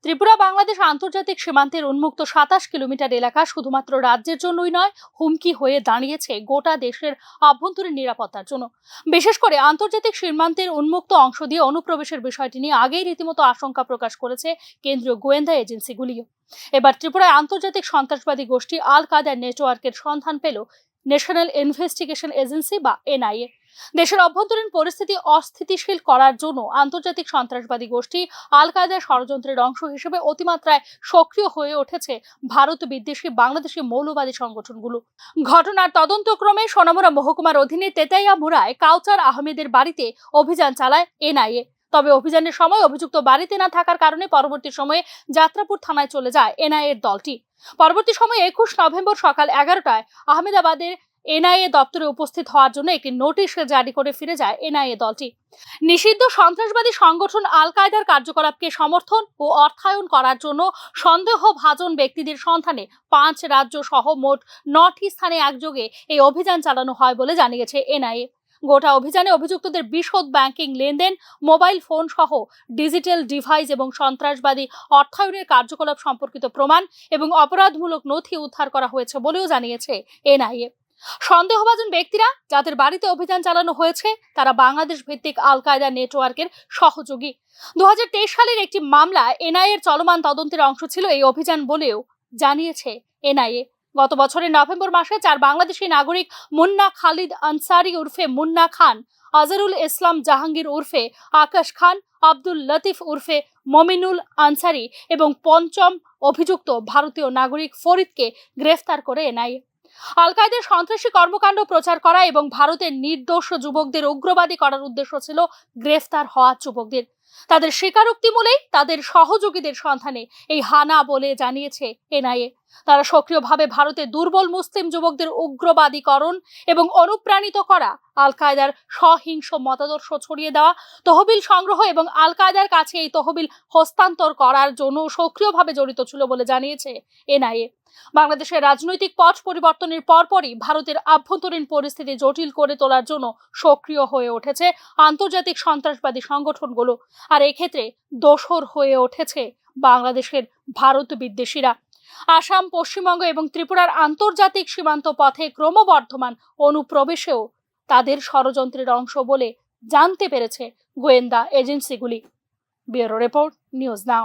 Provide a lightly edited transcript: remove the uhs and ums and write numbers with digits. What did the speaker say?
ত্রিপুরা বাংলাদেশ আন্তর্জাতিক সীমান্তের উন্মুক্ত ২৭ কিলোমিটার এলাকা শুধুমাত্র রাজ্যের জন্যই নয়, হুমকি হয়ে দাঁড়িয়েছে গোটা দেশের আভ্যন্তরীণ নিরাপত্তার জন্য। বিশেষ করে আন্তর্জাতিক সীমান্তের উন্মুক্ত অংশ দিয়ে অনুপ্রবেশের বিষয়টি নিয়ে আগেই রীতিমতো আশঙ্কা প্রকাশ করেছে কেন্দ্রীয় গোয়েন্দা এজেন্সিগুলিও। এবার ত্রিপুরায় আন্তর্জাতিক সন্ত্রাসবাদী গোষ্ঠী আল কায়দার নেটওয়ার্কের সন্ধান পেল ন্যাশনাল ইনভেস্টিগেশন এজেন্সি বা এনআইএ। দেশের অভ্যন্তরীণ পরিস্থিতি অস্থিতিশীল করার জন্য আন্তর্জাতিক সন্ত্রাসবাদী গোষ্ঠী আল কায়দার ষড়যন্ত্রের অংশ হিসেবে অতিমাত্রায় সক্রিয় হয়ে উঠেছে ভারত বিদ্বেষী বাংলাদেশি মৌলবাদী সংগঠনগুলো। ঘটনার তদন্তক্রমে সোনামুড়া মহকুমার অধীনে তেতাইয়ামুড়ায় কাউচার আহমেদের বাড়িতে অভিযান চালায় এনআইএ। তবে অভিযানের সময় অভিযুক্ত বাড়িতে না থাকার কারণে পরবর্তী সময়ে যাত্রাপুর থানায় চলে যায় এনআইএর দলটি। পরবর্তী সময়ে ২১ নভেম্বর সকাল ১১টায় আহমেদাবাদের এনআইএ দপ্তরে উপস্থিত হওয়ার জন্য একটি নোটিশ জারি করে ফিরে যায় এনআইএ দলটি। নিষিদ্ধ সন্ত্রাসবাদী সংগঠন আল কায়দার কার্যকলাপকে সমর্থন ও অর্থায়ন করার জন্য সন্দেহভাজন ব্যক্তিদের সন্ধানে ৫ রাজ্য সহ মোট ৯টি স্থানে একযোগে এই অভিযান চালানো হয় বলে জানিয়েছে এনআইএ। গোটা অভিযানে অভিযুক্তদের বিশদ ব্যাংকিং লেনদেন, মোবাইল ফোন সহ ডিজিটাল ডিভাইস এবং সন্ত্রাসবাদী অর্থায়নের কার্যকলাপ সম্পর্কিত প্রমাণ এবং অপরাধমূলক নথি উদ্ধার করা হয়েছে বলেও জানিয়েছে এনআইএ। সন্দেহভাজন ব্যক্তিরা যাদের বাড়িতে অভিযান চালানো হয়েছে তারা বাংলাদেশ ভিত্তিক আল কায়দা নেটওয়ার্কের সহযোগী। ২০২৩ সালের একটি মামলা এনআইএর চলমান তদন্তের অংশ ছিল এই অভিযান বলেও জানিয়েছে এনআইএ। গত বছরের নভেম্বর মাসে ৪ বাংলাদেশি নাগরিক মুন্না খালিদ আনসারি উর্ফে মুন্না খান, আজহারুল ইসলাম জাহাঙ্গীর উর্ফে আকাশ খান, আব্দুল লতিফ উর্ফে মমিনুল আনসারি এবং পঞ্চম অভিযুক্ত ভারতীয় নাগরিক ফরিদকে গ্রেফতার করে এনআইএ। আল কায়দার সন্ত্রাসী কর্মকাণ্ড প্রচার করা এবং ভারতের নির্দোষ যুবকদের উগ্রবাদী করার উদ্দেশ্য ছিল গ্রেফতার হওয়া যুবকদের। তাদের স্বীকারোক্তি মূলেই তাদের সহযোগীদের সন্ধানে এই হানা বলে জানিয়েছে এনআইএ। তারা সক্রিয়ভাবে ভারতের দুর্বল মুসলিম যুবকদের উগ্রবাদীকরণ এবং অনুপ্রাণিত করা, আল কায়দার সহিংস মতাদর্শ ছড়িয়ে দেওয়া, তহবিল সংগ্রহ এবং আল কায়দার কাছে এই তহবিল হস্তান্তর করার জন্য সক্রিয়ভাবে জড়িত ছিল বলে জানিয়েছে এনআইএ। বাংলাদেশের রাজনৈতিক পট পরিবর্তনের পরপরই ভারতের আভ্যন্তরীণ পরিস্থিতি জটিল করে তোলার জন্য সক্রিয় হয়ে উঠেছে আন্তর্জাতিক সন্ত্রাসবাদী সংগঠনগুলো, আর এক্ষেত্রে দোসর হয়ে উঠেছে বাংলাদেশের ভারত বিদ্বেষীরা। আসাম, পশ্চিমবঙ্গ এবং ত্রিপুরার আন্তর্জাতিক সীমান্ত পথে ক্রমবর্ধমান অনুপ্রবেশেও তাদের ষড়যন্ত্রের অংশ বলে জানতে পেরেছে গোয়েন্দা এজেন্সিগুলি। ব্যুরো রিপোর্ট, নিউজ নাও।